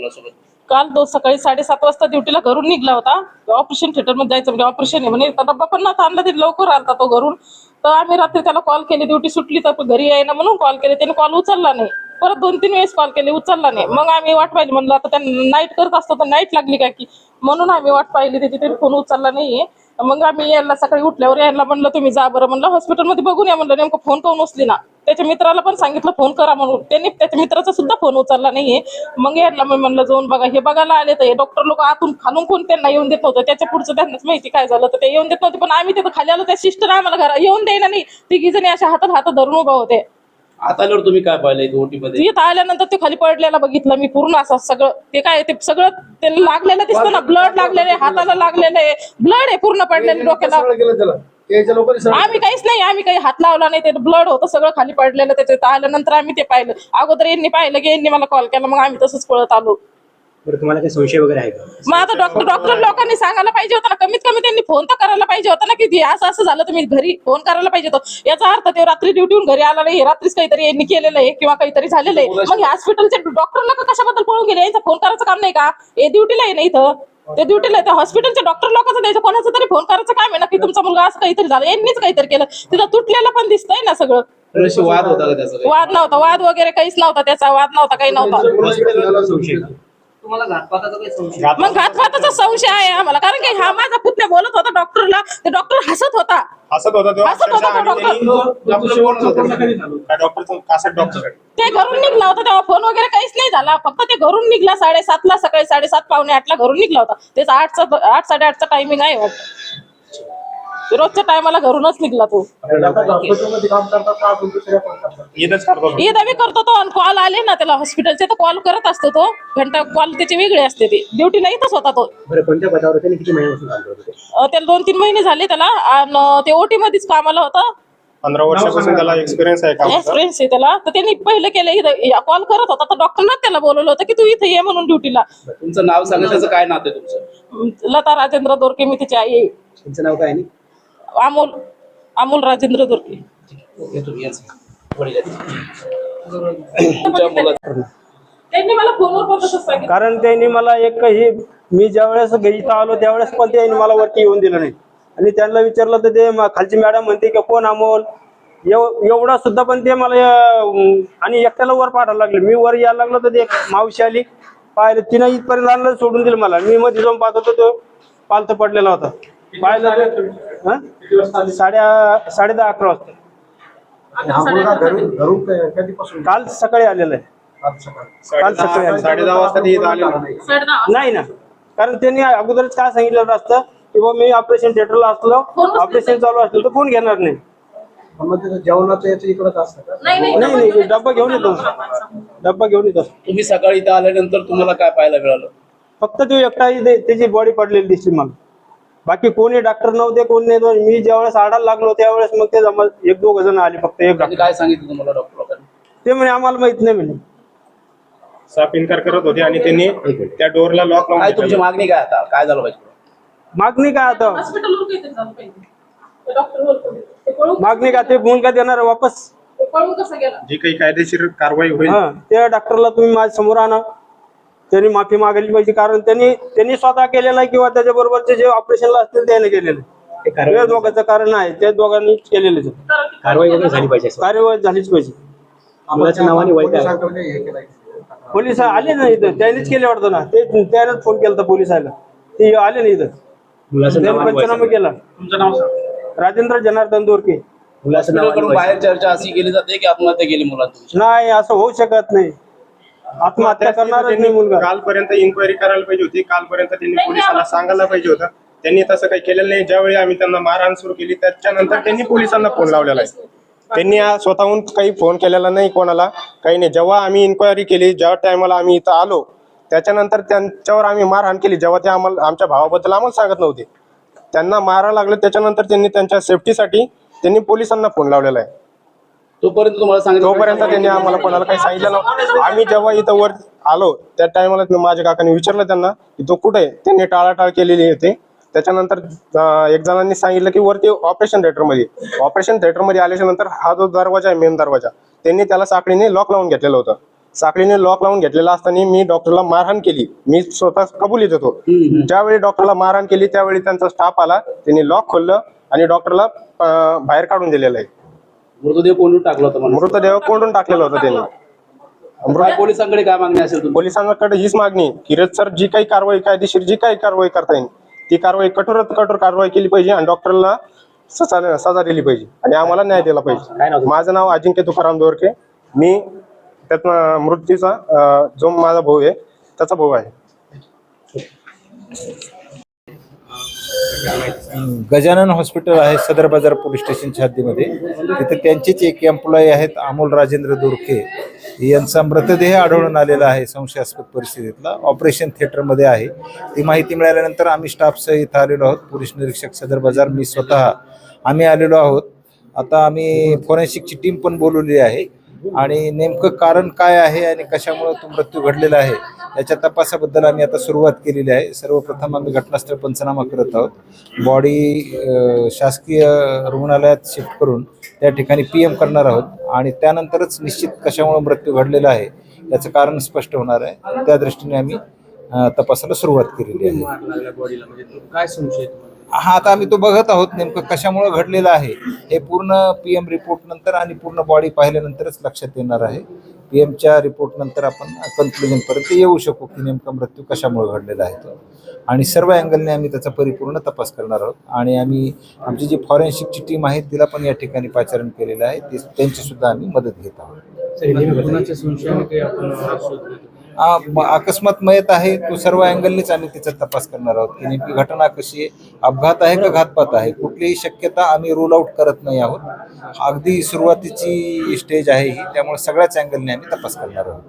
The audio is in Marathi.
मुलासोबत? काल सकाळी 7:30 वाजता ड्युटीला घरून निघला होता. ऑपरेशन थिएटर मध्ये जायचं म्हणजे ऑपरेशन आहे म्हणे. डब्बा पण नव्हता आणला, ते लवकर आलता तो घरून. तर आम्ही रात्री त्याला कॉल केले, ड्युटी सुटली तर घरी यायना म्हणून कॉल केले, त्याने कॉल उचलला नाही. परत 2-3 वेळेस कॉल केले, उचलला नाही. मग आम्ही वाट पाहिली, म्हणलं आता त्यांना नाईट करत असतो तर नाईट लागली काय की, म्हणून आम्ही वाट पाहिली. त्याची तरी फोन उचलला नाहीये. मग आम्ही यायला सकाळी उठल्यावर यायला म्हणलं तुम्ही जा बरं, म्हणलं हॉस्पिटलमध्ये बघून या म्हणलं. नेमकं फोन करून उचली ना. त्याच्या मित्राला पण सांगितलं फोन करा म्हणून, त्यांनी त्याच्या मित्राचा सुद्धा फोन उचलला नाहीये. मग यायला मी म्हणलं जाऊन बघा. हे बघायला आले तर हे डॉक्टर लोक आतून खालून कोण त्यांना येऊन देत नव्हतं. त्याच्या पुढचं त्यांनाच माहिती काय झालं तर ते येऊन देत नव्हते. पण आम्ही तिथं खाली आलो, त्या सिस्टर आम्हाला घरा येऊन द्यायला नाही. तिघी जणी अशा हातात धरून उभा होते. आता आल्यावर तुम्ही काय पाहिलं इथे ओटी मध्ये? इथं आल्यानंतर ते खाली पडलेला बघितलं मी पूर्ण. असं सगळं ते काय ते सगळं ते लागलेलं दिसतं ना, ब्लड लागलेलं आहे, हाताला लागलेलं आहे, ब्लड आहे पूर्ण पडलेलं डोक्याला. आम्ही काहीच नाही, आम्ही काही हात लावला नाही. ते ब्लड होतं सगळं खाली पडलेलं. त्याच्यात आल्यानंतर आम्ही ते पाहिलं. अगोदर यांनी पाहिलं की यांनी मला कॉल केला, मग आम्ही तसंच पळत आलो. बरं, तुम्हाला काही संशय वगैरे आहे का? मग आता डॉक्टर लोकांनी सांगायला पाहिजे होतं ना, कमीत कमी त्यांनी फोन तर करायला पाहिजे होता ना, की असं झालं तुम्ही घरी फोन करायला पाहिजे होतं. याचा अर्थ ते रात्री ड्युटीहून घरी आला नाही, रात्रीच काहीतरी यांनी केलेलं आहे किंवा काहीतरी झालेलं आहे. मग हॉस्पिटलचे डॉक्टर लोक कशाबद्दल पळून गेले? यांचा फोन करायचं काम नाही का? हे ड्युटीला आहे ना इथं, ते ड्युटीला आहे. हॉस्पिटलच्या डॉक्टर लोकांचं द्यायचं, कोणाचं तरी फोन करायचं काम आहे ना, की तुमचा मुलगा असं काहीतरी झालं, यांनीच काहीतरी केलं. तिथं तुटलेलं पण दिसतंय ना सगळं. वाद होता का त्याचा? वाद नव्हता, वाद वगैरे काहीच नव्हता, त्याचा वाद नव्हता, काही नव्हता. तुम्हाला घातपाताचा काही संशय? मग घातपाताचा संशय आहे आम्हाला, कारण की हा माझा पुतण्या बोलत होता डॉक्टरला, ते डॉक्टर हसत होता तो डॉक्टर. ते घरून निघला होता तेव्हा फोन वगैरे काहीच नाही झाला. फक्त ते घरून निघला 7:30ला, सकाळी 7:30 पावणे 8ला घरून निघला होता. त्याचा 8-8:30चा टायमिंग आहे वाटतं. रोजच्या टायमाला घरूनच निघला तो. इथं बी करतो तो. कॉल आले ना त्याला हॉस्पिटलचे, तर कॉल करत असतो तो. घंटा कॉल त्याचे वेगळे असते. ते ड्युटीला इथंच होता तो. बरं, कोणत्या पदावर होते आणि किती महिन्यापासून काम करत होते? त्याला 2-3 महिने झाले त्याला, आणि ते ओटी मध्येच कामाला होता. 15 वर्षापासून त्याला एक्सपिरियन्स आहे का? एक्सपिरियन्स आहे त्याला. तर त्यांनी पहिलं केलं, इथं कॉल करत होता तर डॉक्टरना त्याला बोलवलं होतं की तू इथे ये म्हणून ड्युटीला. तुमचं नाव सांगा, त्याचं काय नातं आहे तुमचं? लता राजेंद्र दोरके, मी तिची आई आहे. तुमचं नाव काय आहे? अमोल राजेंद्र दोरके. तुम्ही याच वडील आहेत. तुमच्या मुलाचं त्यांनी मला फोनवर पण तसंच सांगितलं. कारण त्यांनी मला मी ज्यावेळेस इथं आलो त्यावेळेस पण त्यांनी मला वरती येऊन दिलं नाही. आणि त्यांना विचारलं तर ते खालची मॅडम म्हणते की कोण अमोल, एवढा सुद्धा पण ते मला आणि एकट्याला वर पाठवायला लागले. मी वर यायला लागलो तर ते मावशी आली, पाहिलं तिनं इथपर्यंत आणलं, सोडून दिलं मला. मी मध्ये जाऊन पाहत होतो, तो पालथ पडलेला होता. पाहिलं 10:30-11 वाजता. काल सकाळी आलेलं आहे. काल सकाळी 10:30 वाजता ते इथं आले. नाही ना, कारण त्यांनी अगोदरच काय सांगितलेलं असतं की बाबा मी ऑपरेशन थिएटरला असलो, ऑपरेशन चालू असलं तर फोन घेणार नाही. जेवणाचं याचं इकडंच असतं का? नाही, डब्बा घेऊन येतो. तुम्ही सकाळी इथं आल्यानंतर तुम्हाला काय पाहायला मिळालं? फक्त तो एकटा त्याची बॉडी पडलेली दिसली मला. बाकी कोणी डॉक्टर नव्हते, कोणी नाही. मी ज्यावेळेस आडायला लागलो त्यावेळेस मग ते 1-2 जण आले फक्त. एक त्यांनी काय सांगितलं तुम्हाला डॉक्टर लोकांनी? ते म्हणे आम्हाला माहित नाही म्हणे. साफ इन्कार करत होते आणि त्यांनी त्या डोरला लॉक काय लावून तुमची मागणी काय आता? काय झालं पाहिजे? मागणी काय आता? हॉस्पिटलवर काहीतरी झालं पाहिजे. ते डॉक्टरवर पण ते पळून मागणी का ते फोन का देणार वापस? ते पळून कसं गेला? जी काही कायदेशीर कारवाई होईल हा, त्या डॉक्टरला तुम्ही माझ्या समोर आणा. त्यांनी माफी मागायला पाहिजे, कारण त्यांनी स्वतः केलेला आहे किंवा त्याच्या बरोबरचे जे ऑपरेशनला असतील त्याने केलेलं आहे. हे दोघांचं कारण आहे, त्या दोघांनी केलेलं आहे. कारवाई वगैरे झाली पाहिजे. कार्यवाही झालीच पाहिजे. मुलाच्या नावाने वैध आहे. पोलिस आले ना इथं, त्यांनीच केले वाटतं ना. त्यानेच फोन केला पोलिसाला, ते आले ना इथं. मुलाचं नाव त्यांनी पंचनामा केला. तुमचं नाव सांगा. राजेंद्र जनार्दन दोरके. मुलाचं नाव हॉस्पिटलकडून बाहेर चर्चा अशी केली जाते की आत्महत्या केली मुलांची. नाही, असं होऊ शकत नाही. आत्महत्या करणारच नाही मुलगा. कालपर्यंत इन्क्वायरी करायला पाहिजे होती. कालपर्यंत त्यांनी पोलिसांना सांगायला पाहिजे होतं. त्यांनी तसं काही केलेलं नाही. ज्यावेळी आम्ही त्यांना मारहाण सुरू केली त्याच्यानंतर त्यांनी पोलिसांना फोन लावलेला आहे. त्यांनी स्वतःहून काही फोन केलेला नाही कोणाला, काही नाही. जेव्हा आम्ही इन्क्वायरी केली, ज्या टायमाला आम्ही इथं आलो त्याच्यानंतर त्यांच्यावर आम्ही मारहाण केली. जेव्हा ते आमच्या भावाबद्दल आम्हाला सांगत नव्हते, त्यांना मारायला लागलं. त्याच्यानंतर त्यांनी त्यांच्या सेफ्टीसाठी त्यांनी पोलिसांना फोन लावलेला आहे. तोपर्यंत तुम्हाला सांगितलं? तोपर्यंत त्यांनी आम्हाला कोणाला काही सांगितलं नव्हतं. आम्ही जेव्हा इथं वर आलो त्या टायमाला माझ्या काकांनी विचारलं त्यांना की तो कुठे आहे. त्यांनी टाळाटाळ केलेली होती. त्याच्यानंतर एक जणांनी सांगितलं की वरती ऑपरेशन थिएटरमध्ये आल्याच्या नंतर हा जो दरवाजा आहे, मेन दरवाजा, त्यांनी त्याला साखळीने लॉक लावून घेतलेला होता. साखळीने लॉक लावून घेतलेला असताना मी डॉक्टरला मारहाण केली. मी स्वतः कबुलीत होतो. ज्यावेळी डॉक्टरला मारहाण केली त्यावेळी त्यांचा स्टाफ आला, त्यांनी लॉक खोललं आणि डॉक्टरला बाहेर काढून दिलेलं आहे. मृतदेह कोणून टाकला होता म्हणून? मृतदेह कोंडून टाकलेला होता त्यांनी. काय पोलिसांकडे काय मागणी असेल तुमची? पोलिसांकडे हीच मागणी की सर जी काही कारवाई कायदेशीर जी काही कारवाई करता येईल ती कारवाई कठोरात कठोर कारवाई केली पाहिजे आणि डॉक्टरला सजा दिली पाहिजे आणि आम्हाला न्याय दिला काय पाहिजे. नाव? माझं नाव अजिंक्य तुकाराम दोरके. मी त्यात मृत्यूचा जो माझा भाऊ आहे त्याचा भाऊ आहे. गजानन हॉस्पिटल आहे सदर बाजार पोलीस स्टेशनच्या हद्दीमध्ये. तिथे त्यांचेच एक एम्प्लॉई आहेत अमोल राजेंद्र दोरके, यांचा मृतदेह आढळून आलेला आहे संशयास्पद परिस्थितीतला. ऑपरेशन थिएटरमध्ये आहे. ती माहिती मिळाल्यानंतर आम्ही स्टाफसह इथं आलेलो आहोत. पोलीस निरीक्षक सदर बाजार, मी स्वतः आम्ही आलेलो आहोत. आता आम्ही फॉरेन्सिकची टीम पण बोलवली आहे आणि नेमकं कारण काय आहे आणि कशामुळे तो मृत्यू घडलेला आहे याच्या तपासाबद्दल आम्ही आता सुरुवात केलेली आहे. सर्वप्रथम आम्ही घटनास्थळ पंचनामा करत आहोत. बॉडी शासकीय रुग्णालयात शिफ्ट करून त्या ठिकाणी PM करणार आहोत आणि त्यानंतरच निश्चित कशामुळे मृत्यू घडलेला आहे याचं कारण स्पष्ट होणार आहे. त्या दृष्टीने आम्ही तपासाला सुरुवात केलेली आहे. काय संशय? हा, आता आम्ही तो बघत आहोत नेमकं कशामुळे घडलेलं आहे हे पूर्ण PM रिपोर्ट नंतर आणि पूर्ण बॉडी पाहिल्यानंतरच लक्षात येणार आहे. PMच्या रिपोर्ट नंतर आपण कन्क्लुजन पर्यंत येऊ शकू की नेमका मृत्यू कशामुळे घडलेला आहे तो. आणि सर्व अँगलने आम्ही त्याचा परिपूर्ण तपास करणार आहोत आणि आम्ही आमची जी फॉरेन्सिकची टीम आहे तिला पण या ठिकाणी पाचारण केलेलं आहे. त्यांची सुद्धा आम्ही मदत घेत आहोत. अकस्मात मयत आहे तो सर्व अँगलनेच आम्ही त्याचा तपास करणार आहोत की नेमकी घटना कशी आहे, अपघात आहे का घातपात आहे, कुठलीही शक्यता आम्ही रूल आउट करत नाही आहोत. अगदी सुरुवातीची स्टेज आहे ही, त्यामुळे सगळ्याच अँगलने आम्ही तपास करणार आहोत.